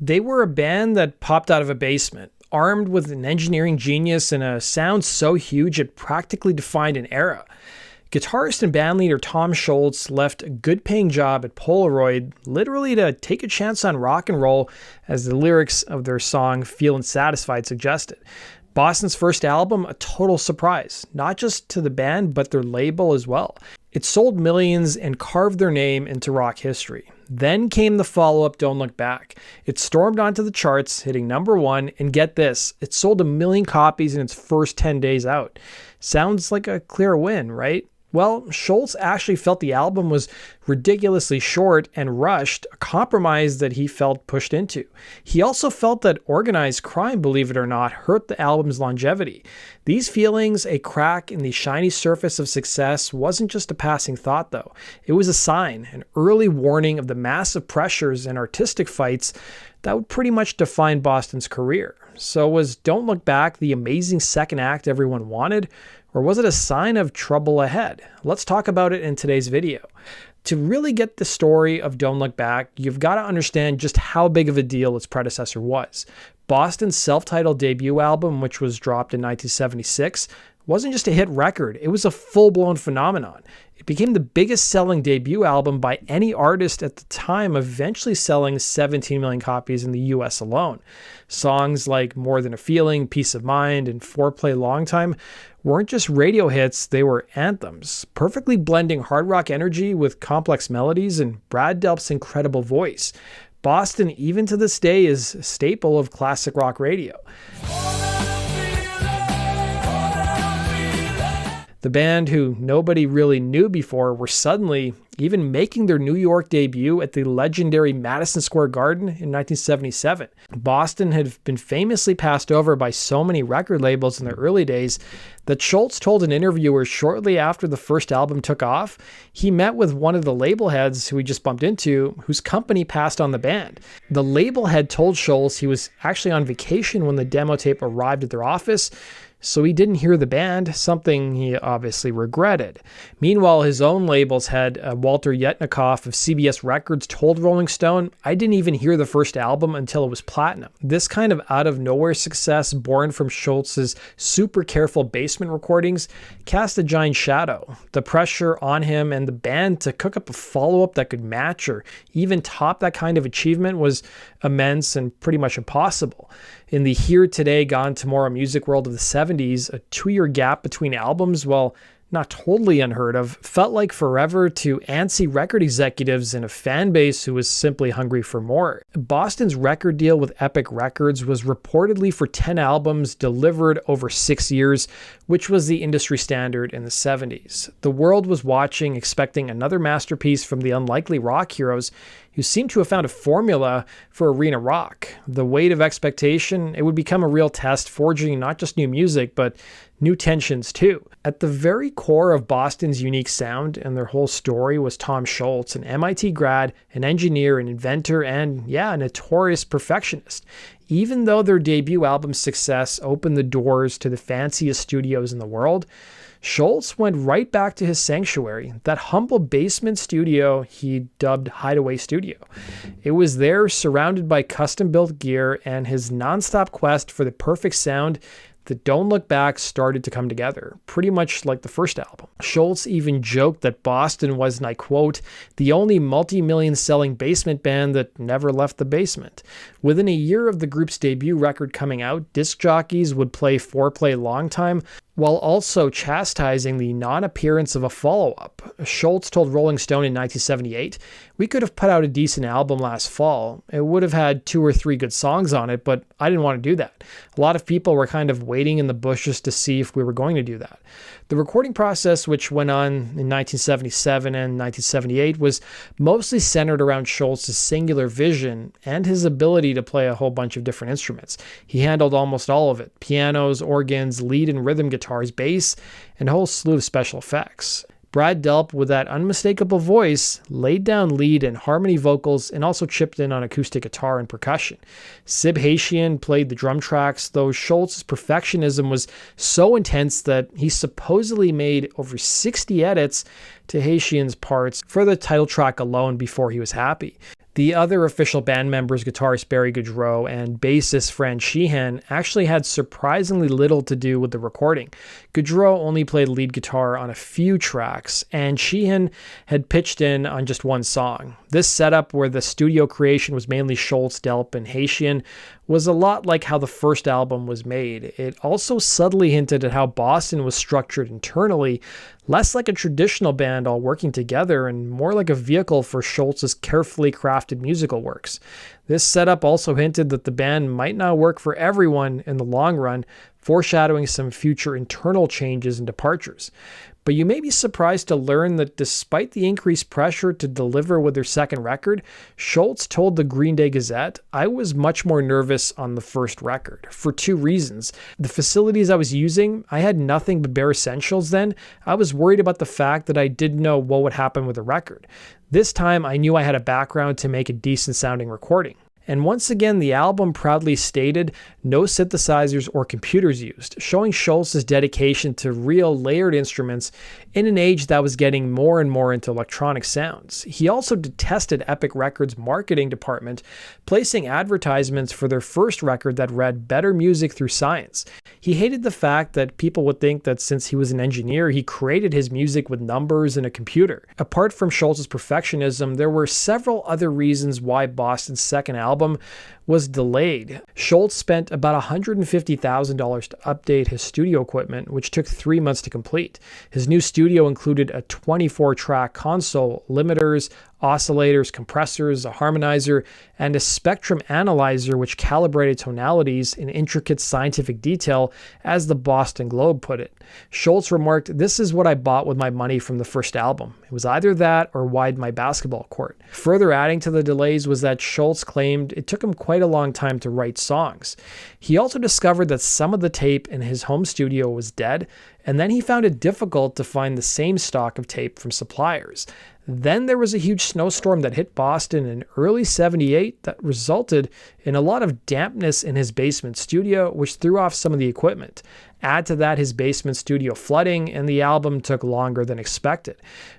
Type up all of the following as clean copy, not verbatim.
They were a band that popped out of a basement, armed with an engineering genius and a sound so huge it practically defined an era. Guitarist and bandleader Tom Scholz left a good-paying job at Polaroid literally to take a chance on rock and roll, as the lyrics of their song Feelin' Satisfied suggested. Boston's first album, a total surprise, not just to the band, but their label as well. It sold millions and carved their name into rock history. Then came the follow-up, Don't Look Back. It stormed onto the charts, hitting #1, and get this, it sold 1 million copies in its first 10 days out. Sounds like a clear win, right? Well, Scholz actually felt the album was ridiculously short and rushed, a compromise that he felt pushed into. He also felt that organized crime, believe it or not, hurt the album's longevity. These feelings, a crack in the shiny surface of success, wasn't just a passing thought though. It was a sign, an early warning of the massive pressures and artistic fights that would pretty much define Boston's career. So was Don't Look Back the amazing second act everyone wanted? Or was it a sign of trouble ahead? Let's talk about it in today's video. To really get the story of Don't Look Back, you've got to understand just how big of a deal its predecessor was. Boston's self-titled debut album, which was dropped in 1976, wasn't just a hit record, it was a full-blown phenomenon. It became the biggest selling debut album by any artist at the time, eventually selling 17 million copies in the US alone. Songs like More Than a Feeling, Peace of Mind, and Foreplay Long Time weren't just radio hits, they were anthems, perfectly blending hard rock energy with complex melodies and Brad Delp's incredible voice. Boston, even to this day, is a staple of classic rock radio. The band, who nobody really knew before, were suddenly even making their New York debut at the legendary Madison Square Garden in 1977. Boston had been famously passed over by so many record labels in the early days that Scholz told an interviewer shortly after the first album took off, he met with one of the label heads who he just bumped into, whose company passed on the band. The label head told Scholz he was actually on vacation when the demo tape arrived at their office, so he didn't hear the band, something he obviously regretted. Meanwhile, his own label's head, Walter Yetnikoff of CBS Records, told Rolling Stone, "I didn't even hear the first album until it was platinum." This kind of out-of-nowhere success, born from Scholz's super careful basement recordings, cast a giant shadow. The pressure on him and the band to cook up a follow-up that could match or even top that kind of achievement was immense and pretty much impossible. In the here today, gone tomorrow music world of the 70s, a 2-year gap between albums, well, not totally unheard of, felt like forever to antsy record executives and a fan base who was simply hungry for more. Boston's record deal with Epic Records was reportedly for 10 albums delivered over 6 years, which was the industry standard in the 70s. The world was watching, expecting another masterpiece from the unlikely rock heroes who seemed to have found a formula for arena rock. The weight of expectation, it would become a real test, forging not just new music, but new tensions too. At the very core of Boston's unique sound and their whole story was Tom Scholz, an MIT grad, an engineer, an inventor, and a notorious perfectionist. Even though their debut album's success opened the doors to the fanciest studios in the world, Scholz went right back to his sanctuary, that humble basement studio he dubbed Hideaway Studio. It was there, surrounded by custom-built gear and his nonstop quest for the perfect sound, that Don't Look Back started to come together, pretty much like the first album. Scholz even joked that Boston was, and I quote, "the only multi-million selling basement band that never left the basement." Within a year of the group's debut record coming out, disc jockeys would play Foreplay Long Time, while also chastising the non-appearance of a follow-up. Scholz told Rolling Stone in 1978, "We could have put out a decent album last fall. It would have had 2 or 3 good songs on it, but I didn't want to do that. A lot of people were kind of waiting in the bushes to see if we were going to do that." The recording process, which went on in 1977 and 1978, was mostly centered around Scholz's singular vision and his ability to play a whole bunch of different instruments. He handled almost all of it: pianos, organs, lead and rhythm guitars, bass, and a whole slew of special effects. Brad Delp, with that unmistakable voice, laid down lead and harmony vocals and also chipped in on acoustic guitar and percussion. Sib Haitian played the drum tracks, though Scholz's perfectionism was so intense that he supposedly made over 60 edits to Haitian's parts for the title track alone before he was happy. The other official band members, guitarist Barry Goudreau and bassist Fran Sheehan, actually had surprisingly little to do with the recording. Goudreau only played lead guitar on a few tracks, and Sheehan had pitched in on just one song. This setup, where the studio creation was mainly Scholz, Delp, and Haitian, was a lot like how the first album was made. It also subtly hinted at how Boston was structured internally, less like a traditional band all working together and more like a vehicle for Scholz's carefully crafted musical works. This setup also hinted that the band might not work for everyone in the long run, foreshadowing some future internal changes and departures. But you may be surprised to learn that despite the increased pressure to deliver with their second record, Scholz told the Green Day Gazette, "I was much more nervous on the first record, for two reasons. The facilities I was using, I had nothing but bare essentials then. I was worried about the fact that I didn't know what would happen with the record. This time I knew I had a background to make a decent sounding recording." And once again, the album proudly stated no synthesizers or computers used, showing Scholz's dedication to real layered instruments in an age that was getting more and more into electronic sounds. He also detested Epic Records' marketing department, placing advertisements for their first record that read "Better Music Through Science." He hated the fact that people would think that since he was an engineer, he created his music with numbers and a computer. Apart from Scholz's perfectionism, there were several other reasons why Boston's second album was delayed. Scholz spent about $150,000 to update his studio equipment, which took 3 months to complete. His new studio included a 24-track console, limiters, oscillators, compressors, a harmonizer, and a spectrum analyzer which calibrated tonalities in intricate scientific detail, as the Boston Globe put it. Scholz remarked, "This is what I bought with my money from the first album. It was either that or widen my basketball court." Further adding to the delays was that Scholz claimed it took him quite a long time to write songs. He also discovered that some of the tape in his home studio was dead, and then he found it difficult to find the same stock of tape from suppliers. Then there was a huge snowstorm that hit Boston in early '78 that resulted in a lot of dampness in his basement studio, which threw off some of the equipment. Add to that his basement studio flooding, and the album took longer than expected.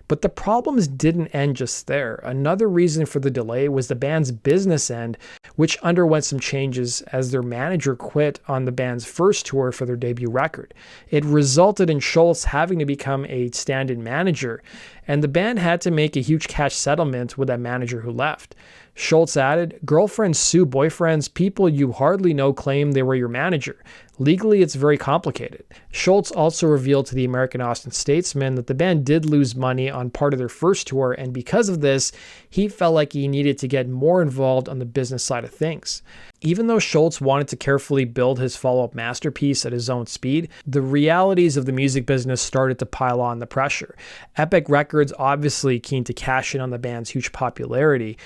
But the problems didn't end just there. Another reason for the delay was the band's business end, which underwent some changes as their manager quit on the band's first tour for their debut record. It resulted in Scholz having to become a stand-in manager, and the band had to make a huge cash settlement with that manager who left. Scholz added, "Girlfriends sue boyfriends. People you hardly know claim they were your manager. Legally, it's very complicated." Scholz also revealed to the American Austin Statesman that the band did lose money on part of their first tour, and because of this, he felt like he needed to get more involved on the business side of things. Even though Scholz wanted to carefully build his follow-up masterpiece at his own speed, the realities of the music business started to pile on the pressure. Epic Records, obviously keen to cash in on the band's huge popularity,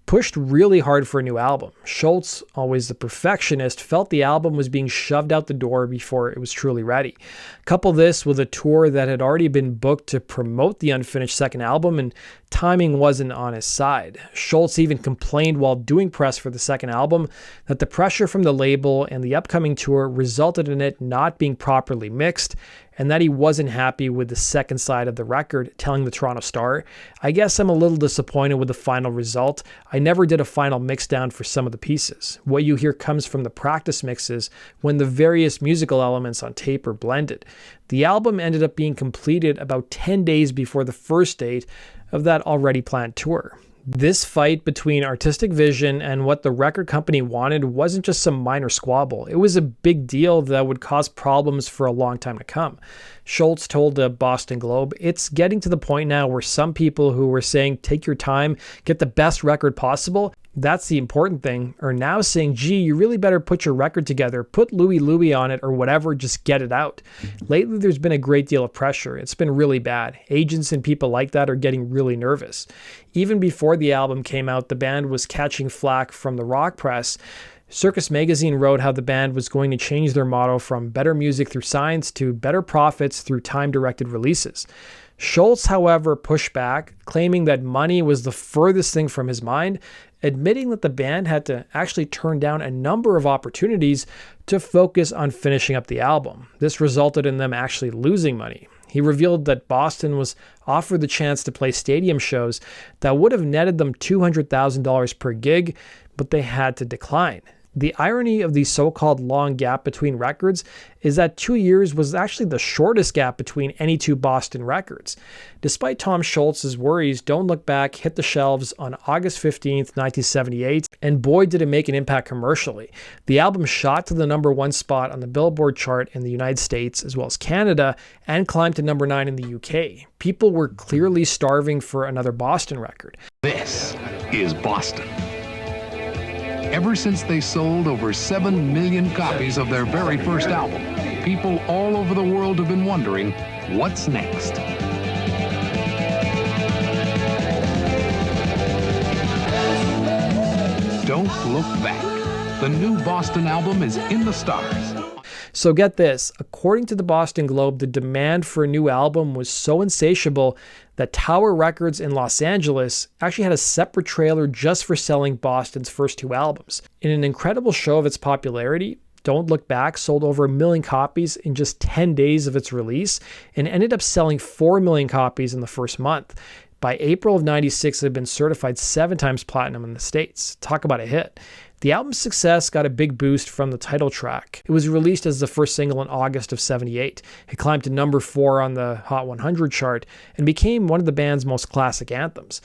pushed really hard for a new album. Scholz, always the perfectionist, felt the album was being shoved out the door before it was truly ready. Couple this with a tour that had already been booked to promote the unfinished second album, and timing wasn't on his side. Scholz even complained while doing press for the second album that the pressure from the label and the upcoming tour resulted in it not being properly mixed, and that he wasn't happy with the second side of the record, telling the Toronto Star, "I guess I'm a little disappointed with the final result. I never did a final mix down for some of the pieces. What you hear comes from the practice mixes when the various musical elements on tape are blended." The album ended up being completed about 10 days before the first date of that already planned tour. This fight between artistic vision and what the record company wanted wasn't just some minor squabble. It was a big deal that would cause problems for a long time to come. Scholz told the Boston Globe, "It's getting to the point now where some people who were saying, 'Take your time, get the best record possible,' that's the important thing, are now saying, 'Gee, you really better put your record together, put Louie Louie on it or whatever, just get it out.' Lately, there's been a great deal of pressure. It's been really bad. Agents and people like that are getting really nervous." Even before the album came out, the band was catching flack from the rock press. Circus Magazine wrote how the band was going to change their motto from better music through science to better profits through time-directed releases. Scholz, however, pushed back, claiming that money was the furthest thing from his mind, admitting that the band had to actually turn down a number of opportunities to focus on finishing up the album. This resulted in them actually losing money. He revealed that Boston was offered the chance to play stadium shows that would have netted them $200,000 per gig, but they had to decline. The irony of the so-called long gap between records is that 2 years was actually the shortest gap between any two Boston records. Despite Tom Scholz's worries, Don't Look Back hit the shelves on August 15th, 1978, and boy did it make an impact commercially. The album shot to the #1 spot on the Billboard chart in the United States as well as Canada, and climbed to #9 in the UK. People were clearly starving for another Boston record. This is Boston. Ever since they sold over 7 million copies of their very first album, people all over the world have been wondering, what's next? Don't Look Back. The new Boston album is in the stars. So get this, according to the Boston Globe, the demand for a new album was so insatiable that Tower Records in Los Angeles actually had a separate trailer just for selling Boston's first two albums. In an incredible show of its popularity, Don't Look Back sold over 1 million copies in just 10 days of its release and ended up selling 4 million copies in the first month. By April of '96, it had been certified 7 times platinum in the States. Talk about a hit. The album's success got a big boost from the title track. It was released as the first single in August of '78. It climbed to #4 on the Hot 100 chart and became one of the band's most classic anthems.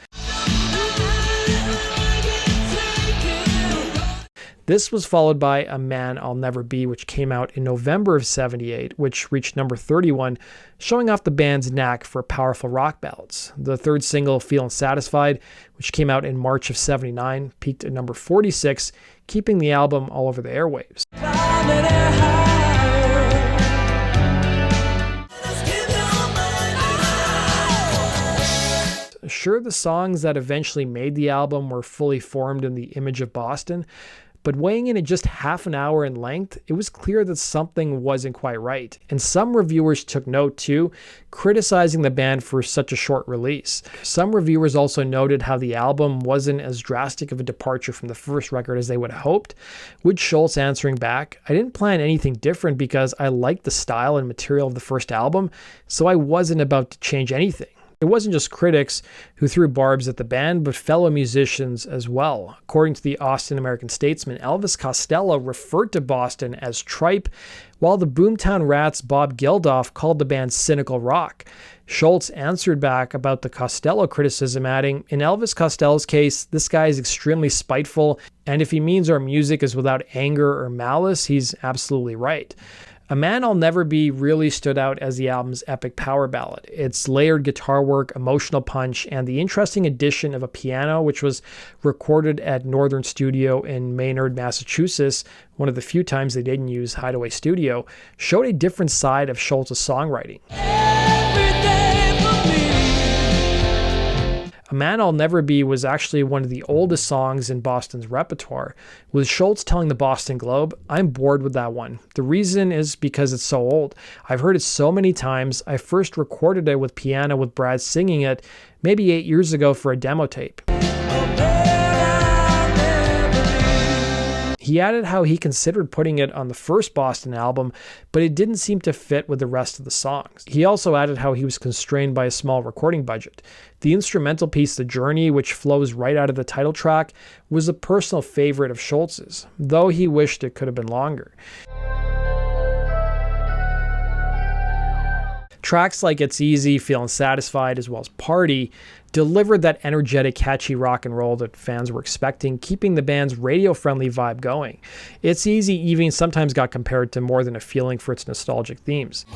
This was followed by A Man I'll Never Be, which came out in November of '78, which reached #31, showing off the band's knack for powerful rock ballads. The third single, Feelin' Satisfied, which came out in March of '79, peaked at #46, keeping the album all over the airwaves. Sure, the songs that eventually made the album were fully formed in the image of Boston, but weighing in at just half an hour in length, it was clear that something wasn't quite right. And some reviewers took note too, criticizing the band for such a short release. Some reviewers also noted how the album wasn't as drastic of a departure from the first record as they would have hoped, with Scholz answering back, "I didn't plan anything different because I liked the style and material of the first album, so I wasn't about to change anything." It wasn't just critics who threw barbs at the band, but fellow musicians as well. According to the Austin American-Statesman, Elvis Costello referred to Boston as tripe, while the Boomtown Rats' Bob Geldof called the band cynical rock. Scholz answered back about the Costello criticism, adding, "In Elvis Costello's case, this guy is extremely spiteful, and if he means our music is without anger or malice, he's absolutely right." A Man I'll Never Be really stood out as the album's epic power ballad. Its layered guitar work, emotional punch, and the interesting addition of a piano, which was recorded at Northern Studio in Maynard, Massachusetts, one of the few times they didn't use Hideaway Studio, showed a different side of Scholz's songwriting. A Man I'll Never Be was actually one of the oldest songs in Boston's repertoire, with Scholz telling the Boston Globe, "I'm bored with that one. The reason is because it's so old. I've heard it so many times. I first recorded it with piano with Brad singing it maybe 8 years ago for a demo tape." He added how he considered putting it on the first Boston album, but it didn't seem to fit with the rest of the songs. He also added how he was constrained by a small recording budget. The instrumental piece, The Journey, which flows right out of the title track, was a personal favorite of Scholz's, though he wished it could have been longer. Tracks like It's Easy, Feelin' Satisfied, as well as Party delivered that energetic, catchy rock and roll that fans were expecting, keeping the band's radio-friendly vibe going. It's Easy even sometimes got compared to More Than a Feeling for its nostalgic themes.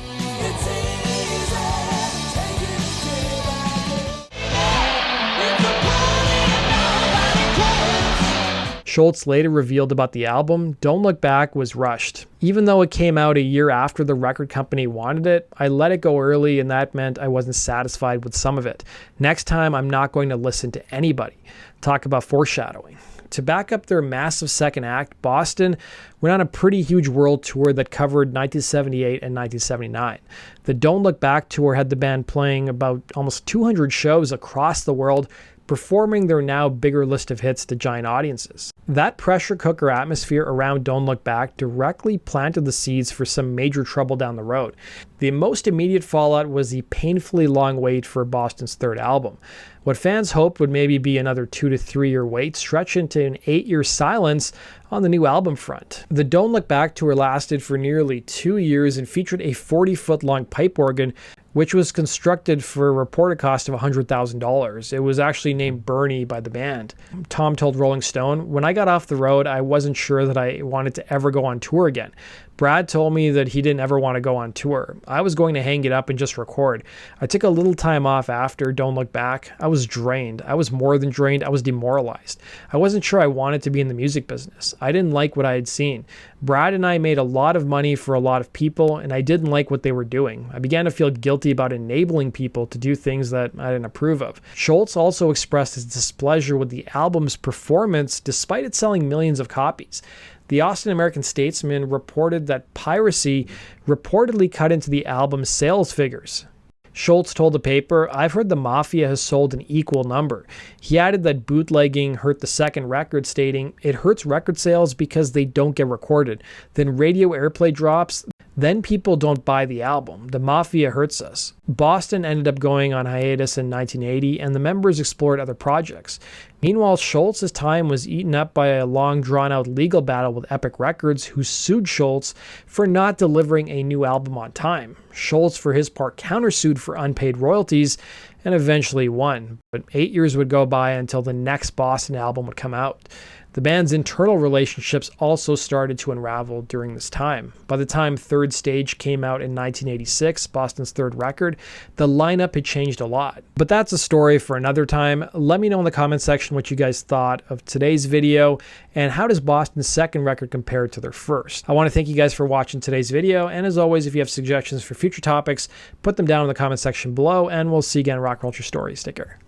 Scholz later revealed about the album, "Don't Look Back was rushed. Even though it came out a year after the record company wanted it, I let it go early and that meant I wasn't satisfied with some of it. Next time, I'm not going to listen to anybody." Talk about foreshadowing. To back up their massive second act, Boston went on a pretty huge world tour that covered 1978 and 1979. The Don't Look Back tour had the band playing about almost 200 shows across the world, performing their now bigger list of hits to giant audiences. That pressure cooker atmosphere around Don't Look Back directly planted the seeds for some major trouble down the road. The most immediate fallout was the painfully long wait for Boston's third album. What fans hoped would maybe be another 2 to 3 year wait stretched into an 8-year silence on the new album front. The Don't Look Back tour lasted for nearly 2 years and featured a 40-foot long pipe organ, which was constructed for a reported cost of $100,000. It was actually named Bernie by the band. Tom told Rolling Stone, "When I got off the road, I wasn't sure that I wanted to ever go on tour again. Brad told me that he didn't ever want to go on tour. I was going to hang it up and just record. I took a little time off after Don't Look Back. I was drained. I was more than drained. I was demoralized. I wasn't sure I wanted to be in the music business. I didn't like what I had seen. Brad and I made a lot of money for a lot of people, and I didn't like what they were doing. I began to feel guilty about enabling people to do things that I didn't approve of." Scholz also expressed his displeasure with the album's performance despite it selling millions of copies. The Austin American-Statesman reported that piracy reportedly cut into the album's sales figures. Scholz told the paper, "I've heard the Mafia has sold an equal number." He added that bootlegging hurt the second record, stating, "It hurts record sales because they don't get recorded. Then radio airplay drops. Then people don't buy the album. The Mafia hurts us." Boston ended up going on hiatus in 1980, and the members explored other projects. Meanwhile, Scholz's time was eaten up by a long, drawn-out legal battle with Epic Records, who sued Scholz for not delivering a new album on time. Scholz, for his part, countersued for unpaid royalties and eventually won. But 8 years would go by until the next Boston album would come out. The band's internal relationships also started to unravel during this time. By the time Third Stage came out in 1986, Boston's third record, the lineup had changed a lot. But that's a story for another time. Let me know in the comment section what you guys thought of today's video, and how does Boston's second record compare to their first. I want to thank you guys for watching today's video, and as always, if you have suggestions for future topics, put them down in the comment section below, and we'll see you again in Rock Culture Stories. Take care.